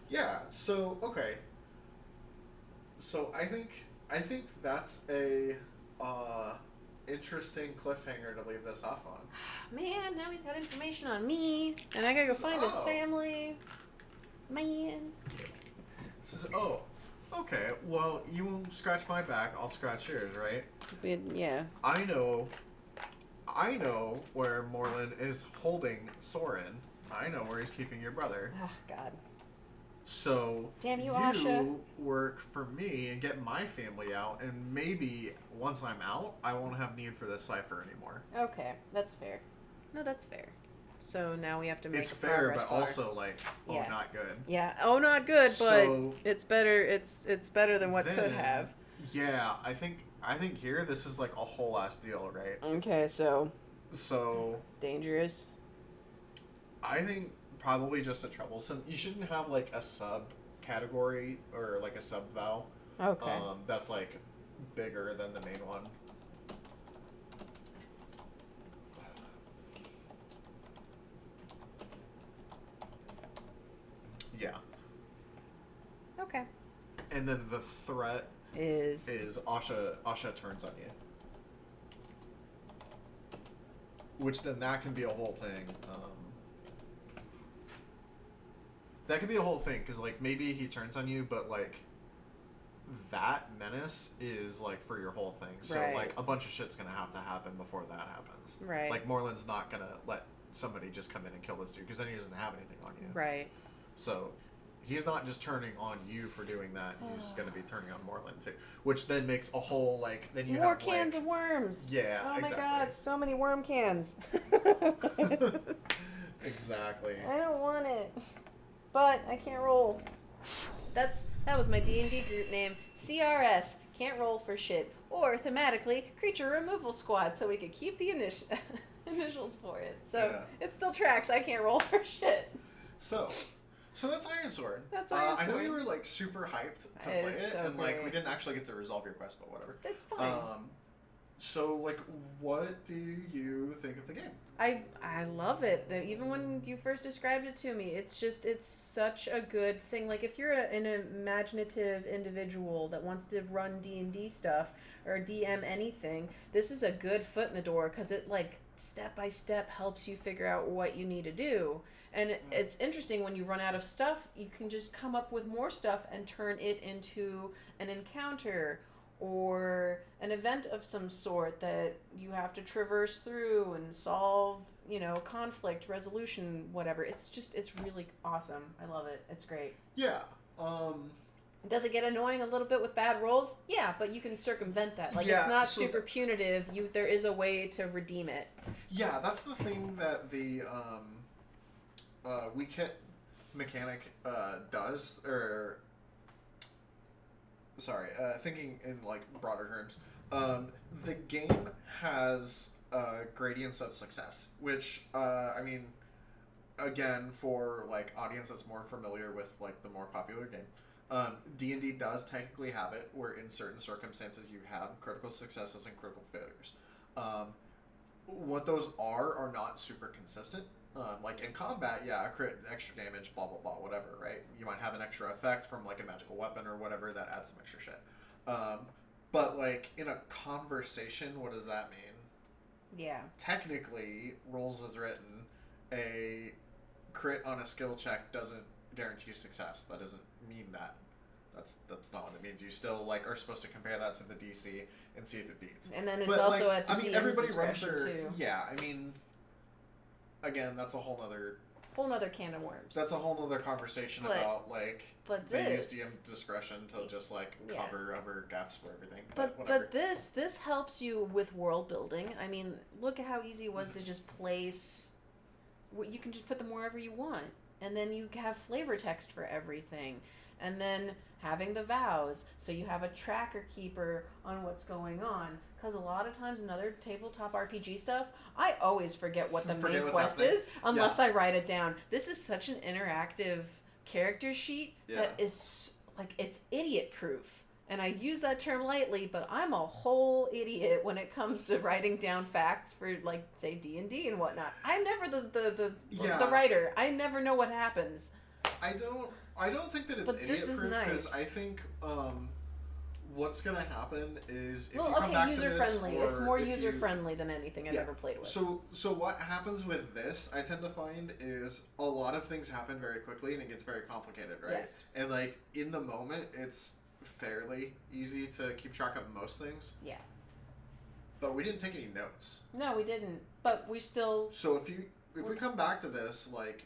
Yeah. So okay. So I think that's a interesting cliffhanger to leave this off on. Man, now he's got information on me, and I gotta go find his family. Man. Says, okay. Well, you won't scratch my back. I'll scratch yours, right? Yeah. I know where Moreland is holding Soren. I know where he's keeping your brother. Oh, God. So damn you, you Asha. Work for me and get my family out, and maybe once I'm out, I won't have need for this cipher anymore. Okay, that's fair. No, that's fair. So now we have to make it's a fair, progress but bar. also like, not good. Yeah, not good, but so, it's better. It's better than what could have. Yeah, I think here this is like a whole ass deal, right? Okay, so dangerous. I think probably just a troublesome. You shouldn't have like a sub category or like a sub val. Okay. That's like bigger than the main one. Yeah. Okay. And then the threat is Asha turns on you. Which then that can be a whole thing. That could be a whole thing, because like maybe he turns on you, but like that menace is like for your whole thing. So like a bunch of shit's gonna have to happen before that happens. Right. Like Moreland's not gonna let somebody just come in and kill this dude, because then he doesn't have anything on you. Right. So he's not just turning on you for doing that. He's gonna be turning on Moreland too, which then makes a whole like then you more have cans like, of worms. Yeah. Oh exactly. my God, so many worm cans. Exactly. I don't want it, but I can't roll. That was my D&D group name, CRS. Can't roll for shit, or thematically creature removal squad, so we could keep the initials for it. So it still tracks. I can't roll for shit. So So that's Ironsworn. That's I know Ironsworn. you were like super hyped to play It's it, so and like we great. didn't actually get to resolve your quest, but whatever. It's fine. So like, what do you think of the game? I love it. Even when you first described it to me, it's such a good thing. Like if you're an imaginative individual that wants to run D&D stuff or DM anything, this is a good foot in the door because it like step by step helps you figure out what you need to do. And it's interesting when you run out of stuff, you can just come up with more stuff and turn it into an encounter or an event of some sort that you have to traverse through and solve, conflict resolution, whatever. It's really awesome. I love it. It's great. Yeah. Does it get annoying a little bit with bad rolls? Yeah, but you can circumvent that. Like Yeah, it's not so super punitive. There is a way to redeem it. Yeah, that's the thing that the weak hit mechanic does, or sorry, thinking in like broader terms, the game has gradients of success, which I mean, again, for like audience that's more familiar with like the more popular game, D&D does technically have it where in certain circumstances you have critical successes and critical failures. What those are not super consistent. Like in combat, yeah, crit, extra damage, blah blah blah, whatever, right? You might have an extra effect from like a magical weapon or whatever that adds some extra shit. But like in a conversation, what does that mean? Yeah. Technically, rules as written, a crit on a skill check doesn't guarantee success. That doesn't mean that. That's not what it means. You still like are supposed to compare that to the DC and see if it beats. And then it's also like, at the DM's everybody runs discretion, their too. yeah. I mean, again, that's a whole nother can of worms. that's a whole nother conversation about like but they use this DM discretion to just like cover other gaps for everything. But this helps you with world building. I mean, look at how easy it was to just place. You can just put them wherever you want, and then you have flavor text for everything, and then having the vows, so you have a tracker keeper on what's going on. Because a lot of times in other tabletop RPG stuff, I always forget what the main quest is unless I write it down. This is such an interactive character sheet that is like it's idiot proof. And I use that term lightly, but I'm a whole idiot when it comes to writing down facts for like say D&D and whatnot. I'm never the writer. I never know what happens. I don't think that it's idiot proof because I think what's gonna happen is if you come back to this, user-friendly. It's more user-friendly than anything I've ever played with. So what happens with this, I tend to find, is a lot of things happen very quickly and it gets very complicated, right? Yes. And like in the moment, it's fairly easy to keep track of most things. Yeah. But we didn't take any notes. No, we didn't. But we still. So if we come back to this like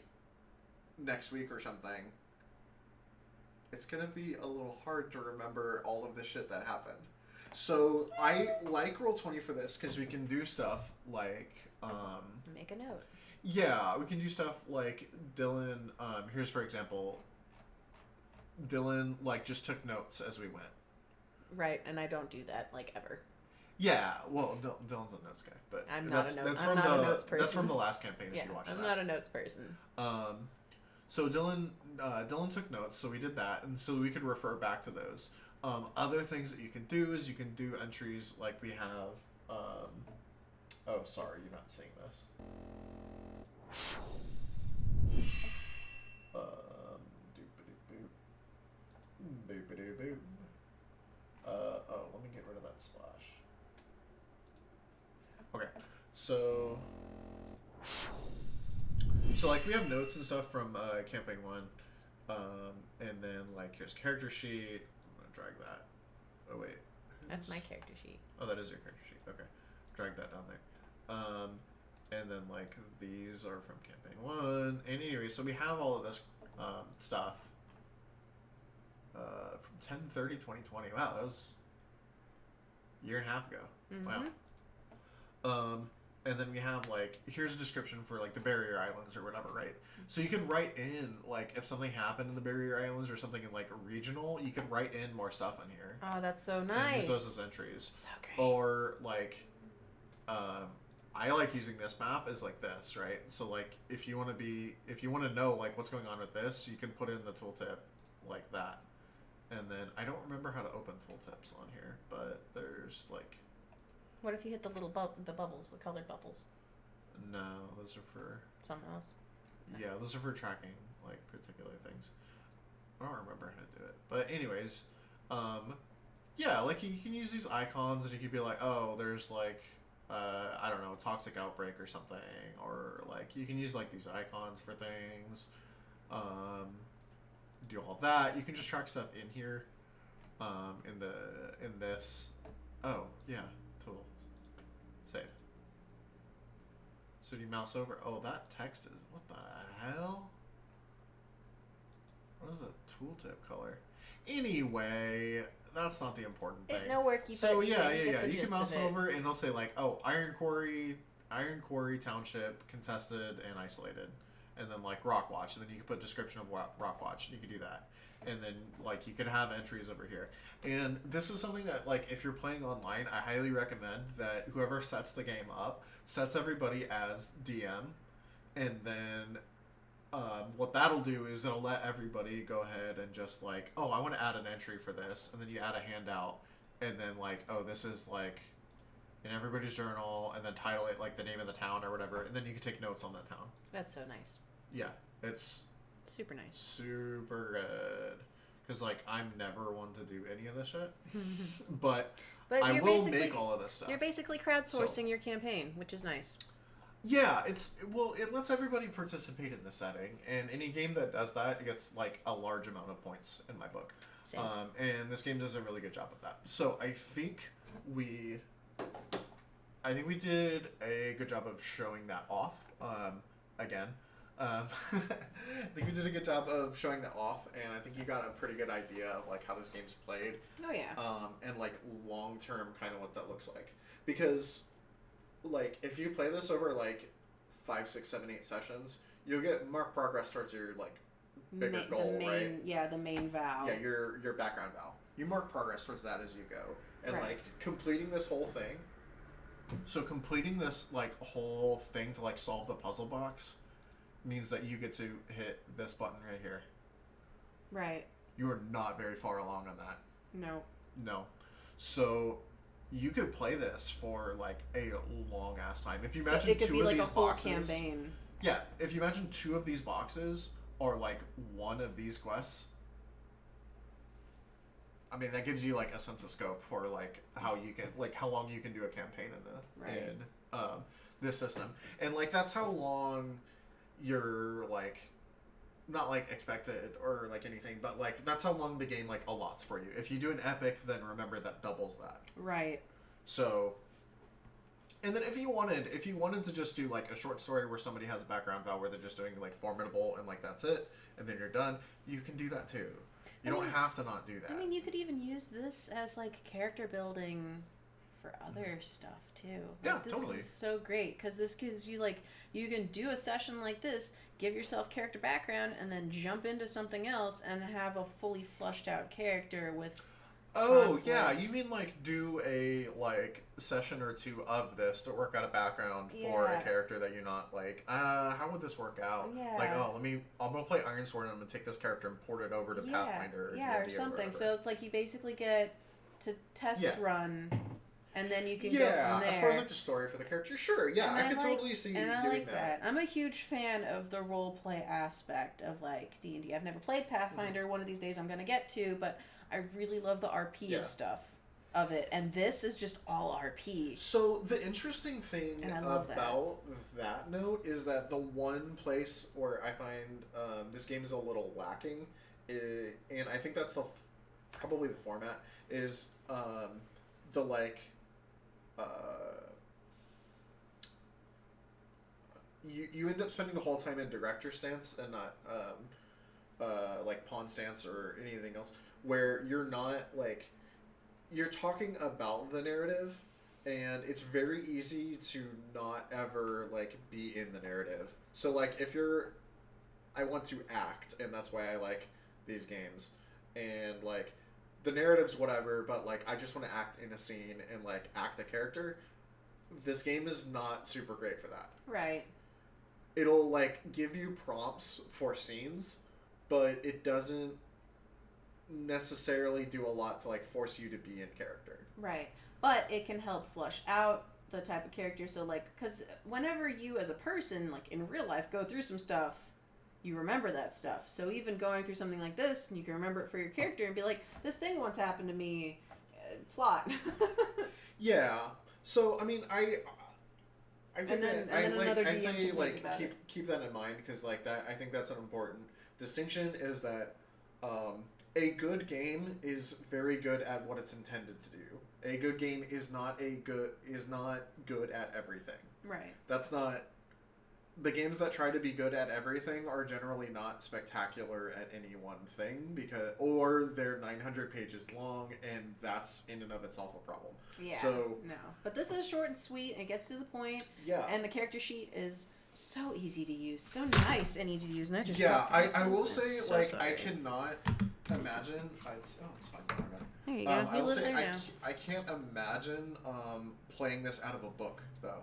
next week or something, it's gonna be a little hard to remember all of the shit that happened. So I like Roll20 for this because we can do stuff like make a note. Yeah, we can do stuff like Dylan. Here's for example. Dylan like just took notes as we went. Right, and I don't do that like ever. Yeah, well, Dylan's a notes guy, but I'm not a notes person. That's from the last campaign. Yeah, if you watch I'm that. not a notes person. So Dylan took notes, so we did that, and so we could refer back to those. Other things that you can do is you can do entries like we have. Oh, sorry, you're not seeing this. Boop-a-doop-boop. Let me get rid of that splash. Okay, so like we have notes and stuff from campaign 1, and then like here's character sheet. I'm gonna drag that. Oh wait, that's my character sheet. Oh, that is your character sheet. Okay, drag that down there. And then like these are from campaign 1. And anyway, so we have all of this stuff from 10/30/2020. Wow, that was a year and a half ago. Mm-hmm. Wow. And then we have like here's a description for like the Barrier Islands or whatever, right? So you can write in like if something happened in the Barrier Islands or something in like a regional, you can write in more stuff in here. Oh, that's so nice. And use those as entries. So great. Or like I like using this map is like this, right? So like if you want to know like what's going on with this, you can put in the tooltip like that. And then I don't remember how to open tooltips on here, but there's like. What if you hit the little the bubbles, the colored bubbles? No, those are for something else. Yeah, those are for tracking like particular things. I don't remember how to do it, but anyways, yeah, like you can use these icons, and you could be like, oh, there's like, I don't know, a toxic outbreak or something, or like you can use like these icons for things. Do all that. You can just track stuff in here, in this. Oh yeah, tools, save. So do you mouse over? Oh, that text is what the hell? What is a tooltip color? Anyway, that's not the important thing. No worky. So yeah. You can mouse over and it'll say like, oh, Iron Quarry Township contested and isolated, and then like Rock Watch, and then you can put description of Rock Watch. You could do that, and then like you could have entries over here. And this is something that like if you're playing online, I highly recommend that whoever sets the game up sets everybody as DM, and then what that'll do is it'll let everybody go ahead and just like, oh, I want to add an entry for this, and then you add a handout, and then like, oh, this is like in everybody's journal, and then title it like the name of the town or whatever, and then you can take notes on that town. That's so nice. Yeah, it's super nice. Super good. Because like I'm never one to do any of this shit, but I will make all of this stuff. You're basically crowdsourcing your campaign, which is nice. Yeah, it lets everybody participate in the setting, and any game that does that gets like a large amount of points in my book. Same. And this game does a really good job of that. So I think we did a good job of showing that off. Again, I think we did a good job of showing that off, and I think you got a pretty good idea of like how this game's played. Oh yeah. And like long term, kind of what that looks like, because. Like, if you play this over, like, 5, 6, 7, 8 sessions, you'll get marked progress towards your, like, bigger goal, right? Yeah, the main vow. Yeah, your background vow. You mark progress towards that as you go. And, right. like, completing this whole thing... So, completing this, like, whole thing to, like, solve the puzzle box means that you get to hit this button right here. Right. You are not very far along on that. No. So... You could play this for like a long ass time. If you imagine it could two be of like these a whole boxes, campaign. Yeah, if you imagine 2 of these boxes or like one of these quests, I mean that gives you like a sense of scope for like how you can like how long you can do a campaign in this system, and like that's how long you're like. Not like expected or like anything, but like that's how long the game like allots for you. If you do an epic, then remember that doubles that. Right. So, and then if you wanted to just do like a short story where somebody has a background vow where they're just doing like formidable and like that's it, and then you're done, you can do that too. You don't have to not do that. I mean, you could even use this as like character building for other stuff too. Like, yeah, this totally. Is so great because this gives you like you can do a session like this, give yourself character background, and then jump into something else and have a fully flushed out character with. Conflict. Yeah, you mean like do a like session or 2 of this to work out a background for a character that you're not like, how would this work out? Yeah. Like, I'm gonna play Ironsworn and I'm gonna take this character and port it over to Pathfinder. Or something. So it's like you basically get to test run. And then you can go from there. As far as like the story for the character, sure, yeah, I could totally see you doing that. I'm a huge fan of the role play aspect of like D&D. I've never played Pathfinder. Mm-hmm. One of these days I'm gonna get to, but I really love the RP of stuff of it, and this is just all RP. So the interesting thing about that note is that the one place where I find this game is a little lacking, and I think that's probably the format is the like. You end up spending the whole time in director stance and not like pawn stance or anything else, where you're not like you're talking about the narrative, and it's very easy to not ever like be in the narrative. So like if I want to act, and that's why I like these games, and like the narrative's whatever, but like I just want to act in a scene and like act a character. this game is not super great for that. Right. It'll like give you prompts for scenes, but it doesn't necessarily do a lot to like force you to be in character. Right. But it can help flush out the type of character. So like, because whenever you as a person, like in real life, go through some stuff, you remember that stuff. So even going through something like this, you can remember it for your character and be like, this thing once happened to me. Plot. Yeah. So I mean, I'd say And then I'd say DM can like think about keep that in mind because like that I think that's an important distinction is that a good game is very good at what it's intended to do. A good game is not good at everything. Right. That's not the games that try to be good at everything are generally not spectacular at any one thing or they're 900 pages long and that's in and of itself a problem. Yeah. So no, but this is short and sweet and it gets to the point. Yeah. And the character sheet is so easy to use, so nice and easy to use. And I will say so like sorry. I cannot imagine. It's fine. There you go. I will say I can't imagine playing this out of a book though.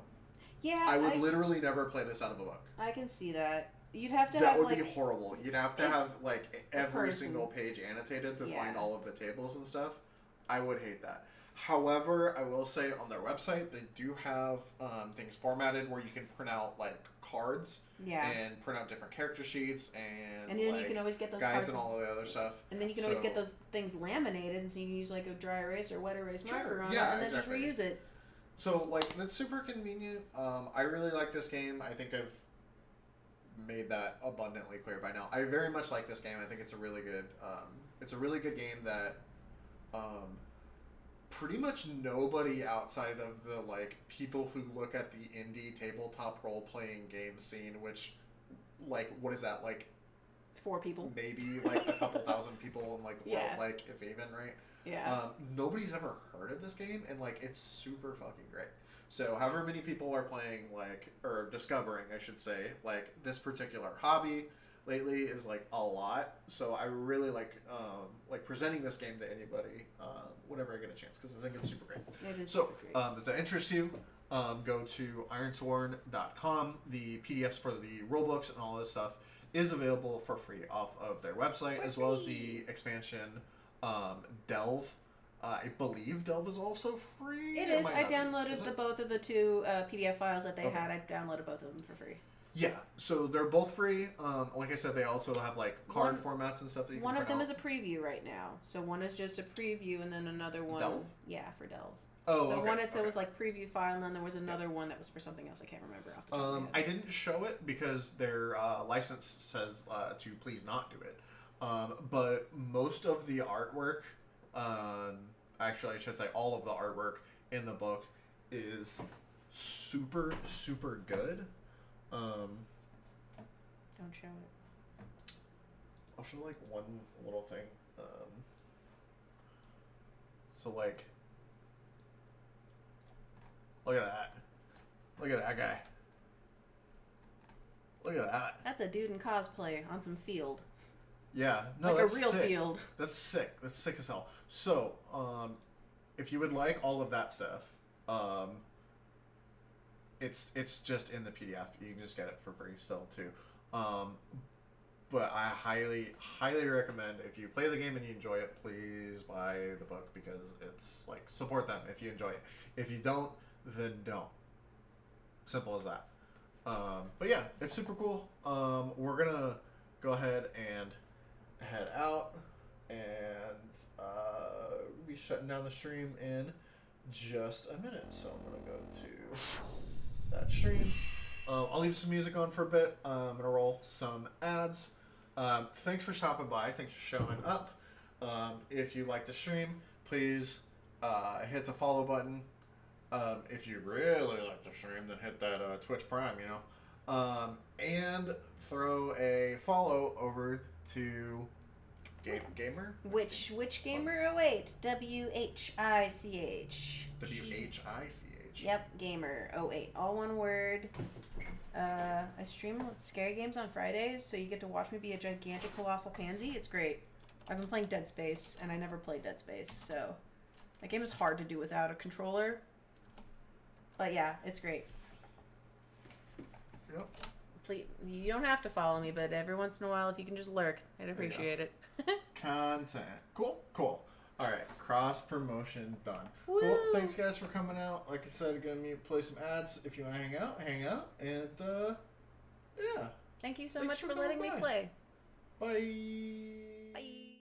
Yeah, I would literally never play this out of a book. I can see that. You'd have to that have, would like, be horrible. You'd have to have, like, every person. single page annotated to Yeah. find all of the tables and stuff. I would hate that. However, I will say on their website, they do have things formatted where you can print out, like, cards. Yeah. And print out different character sheets and then like, you can always get those guides cards and all of the other stuff. And then you can always get those things laminated, and so you can use, like, a dry erase or wet erase marker on it, and then just reuse it. So, like, that's super convenient. I really like this game. I think I've made that abundantly clear by now. I very much like this game. I think it's a really good game that pretty much nobody outside of the, like, people who look at the indie tabletop role-playing game scene, which, like, what is that, like... 4 people. Maybe, like, a couple thousand people in, like, the world, Yeah. like, if even, right? Yeah. Nobody's ever heard of this game, and like it's super fucking great. So, however many people are playing, like, or discovering, I should say, like this particular hobby lately is like a lot. So, I really like presenting this game to anybody whenever I get a chance because I think it's super great. It is so, super great. if that interests you, go to ironsworn.com. The PDFs for the rulebooks and all this stuff is available for free off of their website, as well as the expansion. Delve. I believe Delve is also free. It is. I downloaded both of the 2 PDF files that they had. I downloaded both of them for free. Yeah, so they're both free. Like I said, they also have like card formats and stuff that you can One of them out. Is a preview right now. So one is just a preview, and then another one. Delve? Yeah, for Delve. Oh, so okay, one it was like preview file, and then there was another one that was for something else. I can't remember off the top of my head. I didn't show it because their license says to please not do it. But most of the artwork, actually I should say all of the artwork in the book is super, super good. Don't show it. I'll show like one little thing. So like, look at that. Look at that guy. Look at that. That's a dude in cosplay on some field. Yeah, no, like that's a real sick. field. That's sick. That's sick as hell. So, if you would like all of that stuff, it's just in the PDF. You can just get it for free still too. But I highly recommend if you play the game and you enjoy it, please buy the book because it's like support them if you enjoy it. If you don't, then don't. Simple as that. But yeah, it's super cool. We're gonna go ahead and head out and we'll be shutting down the stream in just a minute. So I'm gonna go to that stream. I'll leave some music on for a bit. I'm gonna roll some ads. Thanks for stopping by. Thanks for showing up. If you like the stream, please hit the follow button. If you really like the stream, then hit that Twitch Prime, you know. And throw a follow over to Gamer? Which Gamer 08? WHICH. WHICH. Yep, Gamer 08. All one word. I stream scary games on Fridays, so you get to watch me be a gigantic colossal pansy. It's great. I've been playing Dead Space, and I never played Dead Space, so that game is hard to do without a controller. But yeah, it's great. Yep. Please, you don't have to follow me, but every once in a while, if you can just lurk, I'd appreciate it. Content. Cool. All right, cross promotion done. Woo! Cool. Thanks, guys, for coming out. Like I said, gonna play some ads. If you want to hang out, and yeah. Thank you so Thanks much for for letting me coming by. play. Bye.